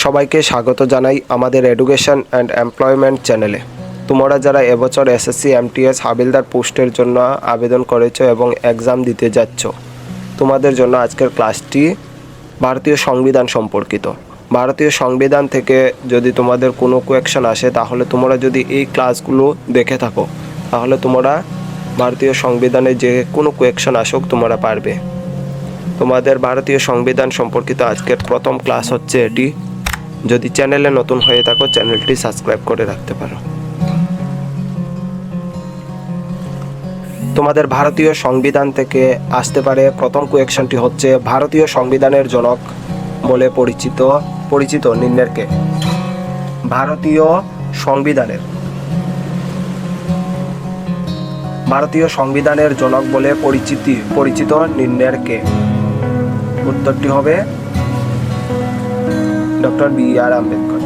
সবাইকে স্বাগত জানাই আমাদের এডুকেশন অ্যান্ড এমপ্লয়মেন্ট চ্যানেলে। তোমরা যারা এবছর এসএসসি এমটিএস হাবিলদার পোস্টের জন্য আবেদন করেছো এবং এক্সাম দিতে যাচ্ছ, তোমাদের জন্য আজকের ক্লাসটি ভারতীয় সংবিধান সম্পর্কিত। ভারতীয় সংবিধান থেকে যদি তোমাদের কোনো কোয়েকশন আসে, তাহলে তোমরা যদি এই ক্লাসগুলো দেখে থাকো, তাহলে তোমরা ভারতীয় সংবিধানে যে কোনো কোয়েকশন আসুক তোমরা পারবে। তোমাদের ভারতীয় সংবিধান সম্পর্কিত আজকের প্রথম ক্লাস হচ্ছে এটি। যদি চ্যানেলে নতুন হয়ে থাকো, চ্যানেলটি সাবস্ক্রাইব করে রাখতে পারো। তোমাদের ভারতীয় সংবিধান থেকে আসতে পারে প্রথম কোয়েকশনটি হচ্ছে, ভারতীয় সংবিধানের জনক বলে পরিচিত নিম্নের কে? ভারতীয় সংবিধানের জনক বলে পরিচিত নিম্নের কে? উত্তরটি হবে ডক্টর বি.আর. আম্বেদকর।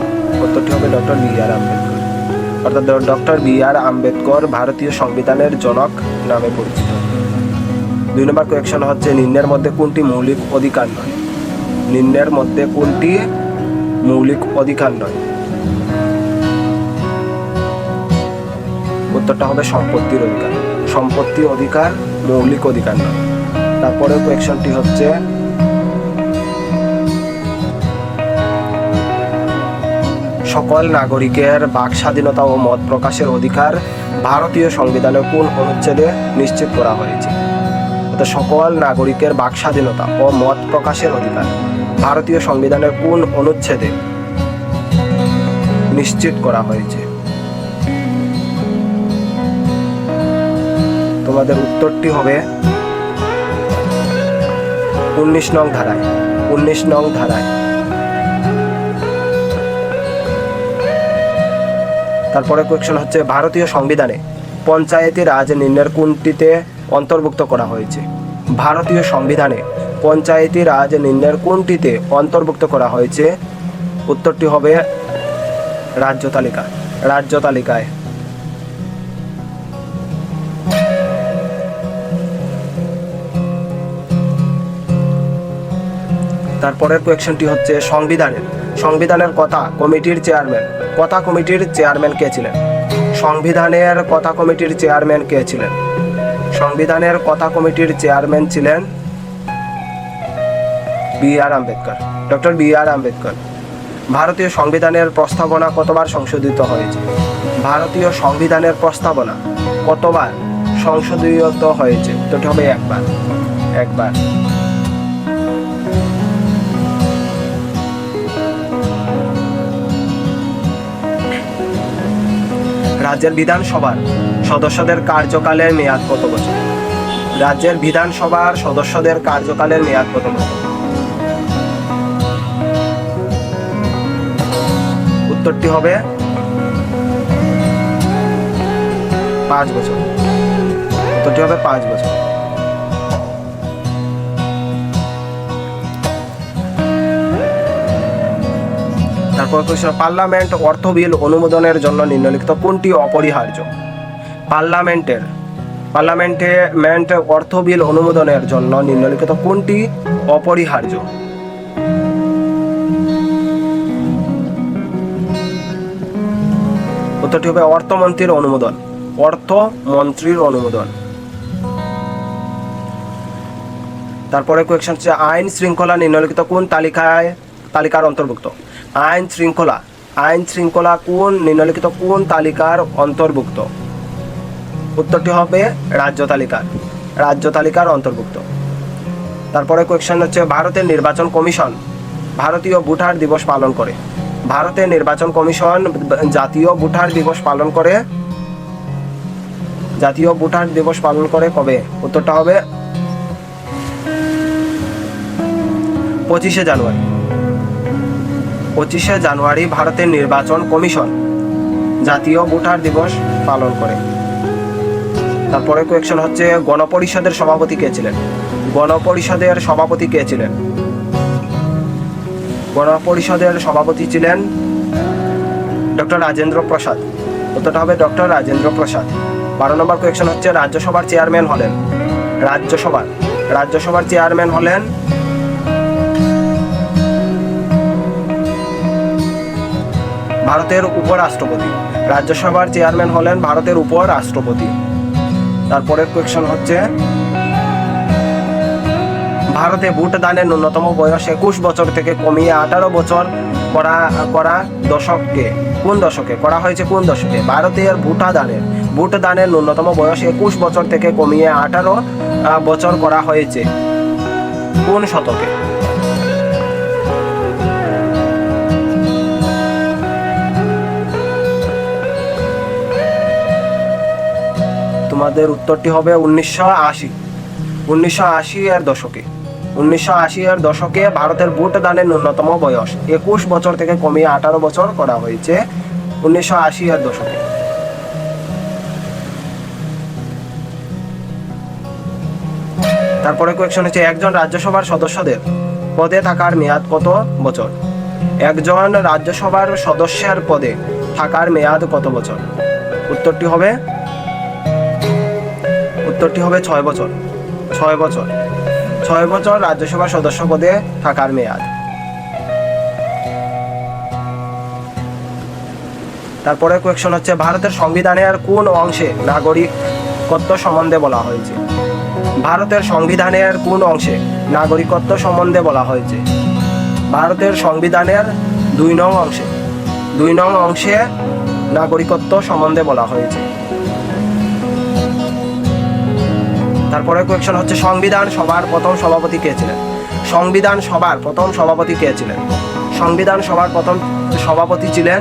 উত্তরটি হবে ডক্টর বি.আর. আম্বেদকর। অর্থাৎ ডক্টর বি.আর. আম্বেদকর ভারতীয় সংবিধানের জনক নামে পরিচিত। 2 নম্বর কোয়েকশন হচ্ছে, নিম্নের মধ্যে কোনটি মৌলিক অধিকার নয়? নিম্নের মধ্যে কোনটি মৌলিক অধিকার নয়? উত্তরটা হবে সম্পত্তির অধিকার। সম্পত্তি অধিকার মৌলিক অধিকার নয়। তারপরে কোয়েকশনটি হচ্ছে, সকল নাগরিকের বাক স্বাধীনতা ও মত প্রকাশের অধিকার ভারতীয় সংবিধানের কোন অনুচ্ছেদে নিশ্চিত করা হয়েছে? অর্থাৎ সকল নাগরিকের বাক স্বাধীনতা ও মত প্রকাশের অধিকার ভারতীয় সংবিধানের কোন অনুচ্ছেদে নিশ্চিত করা হয়েছে? তোমাদের উত্তরটি হবে 19 নং ধারায়। 19 নং ধারায়। তারপরে কোয়েকশন হচ্ছে, ভারতীয় সংবিধানে পঞ্চায়েতি রাজ নিম্নের কোনটিতে অন্তর্ভুক্ত করা হয়েছে? ভারতীয় সংবিধানে পঞ্চায়েতি রাজ নিম্নের কোনটিতে অন্তর্ভুক্ত করা হয়েছে? উত্তরটি হবে রাজ্য তালিকায়। তারপরের কোয়েকশনটি হচ্ছে, সংবিধানের কথা কমিটির চেয়ারম্যান কে ছিলেন? সংবিধানের কথা কমিটির চেয়ারম্যান কে ছিলেন? সংবিধানের কথা কমিটির চেয়ারম্যান ছিলেন B.R.. Ambedkar, doctor B.R.. Ambedkar. ভারতীয় সংবিধানের প্রস্তাবনা কতবার সংশোধিত হয়েছে? ভারতীয় সংবিধানের প্রস্তাবনা কতবার সংশোধিত হয়েছে? উত্তরটি হবে একবার। রাজ্যের বিধানসভার সদস্যদের কার্যকালের মেয়াদ কত বছর? রাজ্যের বিধানসভার সদস্যদের কার্যকালের মেয়াদ কত বছর? উত্তরটি হবে 5 বছর। উত্তরটি হবে 5 বছর। তারপর পার্লামেন্ট অর্থ বিল অনুমোদনের জন্য নিম্নলিখিত কোনটি অপরিহার্য? পার্লামেন্ট অর্থ বিল অনুমোদনের জন্য নিম্নলিখিত কোনটি অপরিহার্য? উত্তরটি হবে অর্থমন্ত্রীর অনুমোদন। তারপরে কোয়েকশন হচ্ছে, আইন শৃঙ্খলা নিম্নলিখিত কোন তালিকার অন্তর্ভুক্ত? আইন শৃঙ্খলা নিম্নলিখিত কোন তালিকার অন্তর্ভুক্ত? উত্তরটি হবে রাজ্য তালিকার অন্তর্ভুক্ত। তারপরে কোয়েকশন হচ্ছে, ভারতের নির্বাচন কমিশন ভারতীয় ভোটার দিবস পালন করে। ভারতের নির্বাচন কমিশন জাতীয় ভোটার দিবস পালন করে কবে? উত্তরটা হবে 25শে জানুয়ারি। 25শে জানুয়ারি ভারতের নির্বাচন কমিশন জাতীয় ভোটার দিবস পালন করে। তারপরে কোয়েকশন হচ্ছে, গণপরিষদের সভাপতি কে ছিলেন? গণপরিষদের সভাপতি ছিলেন ডক্টর রাজেন্দ্র প্রসাদ। উত্তরটা হবে ডক্টর রাজেন্দ্র প্রসাদ। 12 নম্বর কোয়েকশন হচ্ছে, রাজ্যসভার চেয়ারম্যান হলেন ভারতের উপরাষ্ট্রপতি। রাজ্যসভার চেয়ারম্যান হলেন ভারতের উপরাষ্ট্রপতি। তারপরের কোয়েশ্চন হচ্ছে ভারতে ভোট দানের ন্যূনতম বয়স 21 বছর থেকে কমিয়ে 18 বছর করা দশকে কোন দশকে করা হয়েছে? কোন দশকে? ভারতের ভোট দানের ন্যূনতম বয়স 21 বছর থেকে কমিয়ে 18 বছর করা হয়েছে কোন শতকে? তোমাদের উত্তরটি হবে 1980 এর দশকে। 1980 এর দশকে ভারতের ভোট দানের ন্যূনতম বয়স 21 বছর থেকে কমিয়ে 18 বছর করা হয়েছে 1980 এর দশকে। তারপরে কোয়েশ্চন হচ্ছে একজন রাজ্যসভার সদস্যদের পদে থাকার মেয়াদ কত বছর? একজন রাজ্যসভার সদস্যের পদে থাকার মেয়াদ কত বছর? উত্তরটি হবে 6 বছর। 6 বছর রাজ্যসভার সদস্য পদে থাকার মেয়াদ। তারপরে কোয়েশ্চন হচ্ছে ভারতের সংবিধানের কোন অংশে নাগরিকত্ব সম্বন্ধে বলা হয়েছে? ভারতের সংবিধানের কোন অংশে নাগরিকত্ব সম্বন্ধে বলা হয়েছে? ভারতের সংবিধানের 2 নং অংশে নাগরিকত্ব সম্বন্ধে বলা হয়েছে। তারপরে কোয়েশ্চন হচ্ছে সংবিধান সভার প্রথম সভাপতি কে ছিলেন? সংবিধান সভার প্রথম সভাপতি কে ছিলেন? সংবিধান সভার প্রথম সভাপতি ছিলেন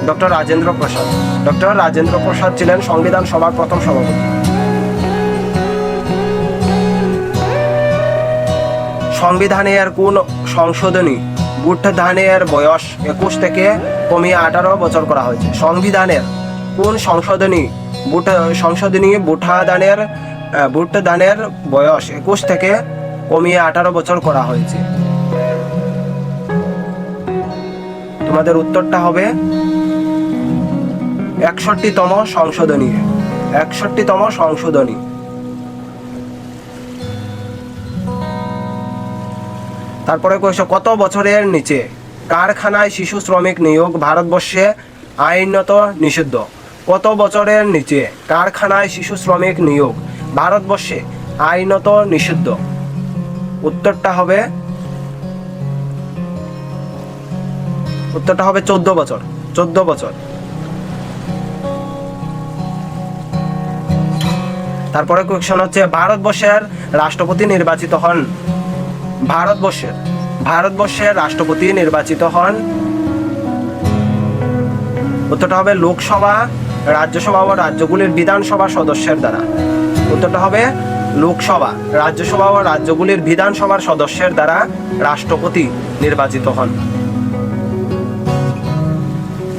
ডক্টর রাজেন্দ্র প্রসাদ। ডক্টর রাজেন্দ্র প্রসাদ ছিলেন সংবিধান সভার প্রথম সভাপতি। সংবিধানের কোন সংশোধনী ভোট দানের বয়স 21 থেকে কমিয়ে 18 বছর করা হয়েছে? সংবিধানের কোন সংশোধনী ভোট দানের বয়স 21 থেকে কমিয়ে 18 বছর করা হয়েছে? তোমাদের উত্তরটা হবে 61তম সংশোধনী। 61তম সংশোধনী। তারপরে কত বছরের নিচে কারখানায় শিশু শ্রমিক নিয়োগ ভারতবর্ষে আইনত নিষিদ্ধ? কত বছরের নিচে কারখানায় শিশু শ্রমিক নিয়োগ ভারতবর্ষে আইনত নিষিদ্ধ? উত্তরটা হবে 14 বছর। 14 বছর। তারপরে কোয়েশ্চন হচ্ছে ভারতবর্ষের রাষ্ট্রপতি নির্বাচিত হন ভারতবর্ষের রাষ্ট্রপতি নির্বাচিত হন। উত্তরটা হবে লোকসভা, রাজ্যসভা ও রাজ্যগুলির বিধানসভা সদস্যের দ্বারা। উত্তরটা হবে লোকসভা, রাজ্যসভা ও রাজ্যগুলির বিধানসভার সদস্যের দ্বারা রাষ্ট্রপতি নির্বাচিত হন।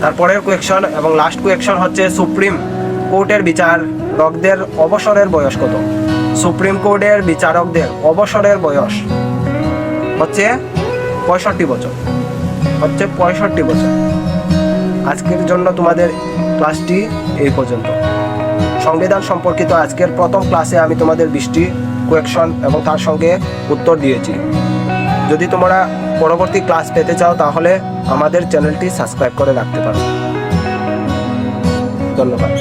তারপরের কোয়েশ্চন এবং লাস্ট কোয়েশ্চন হচ্ছে সুপ্রিম কোর্টের বিচারকদের অবসরের বয়স কত? সুপ্রিম কোর্টের বিচারকদের অবসরের বয়স হচ্ছে 65 বছর। 65 বছর। আজকের জন্য তোমাদের ক্লাসটি এই পর্যন্ত। সংবিধান সম্পর্কিত আজকের প্রথম ক্লাসে আমি তোমাদের 20টি কোয়েশ্চন এবং তার সঙ্গে উত্তর দিয়েছি। যদি তোমরা পরবর্তী ক্লাস পেতে চাও তাহলে আমাদের চ্যানেলটি সাবস্ক্রাইব করে রাখতে পারো। ধন্যবাদ।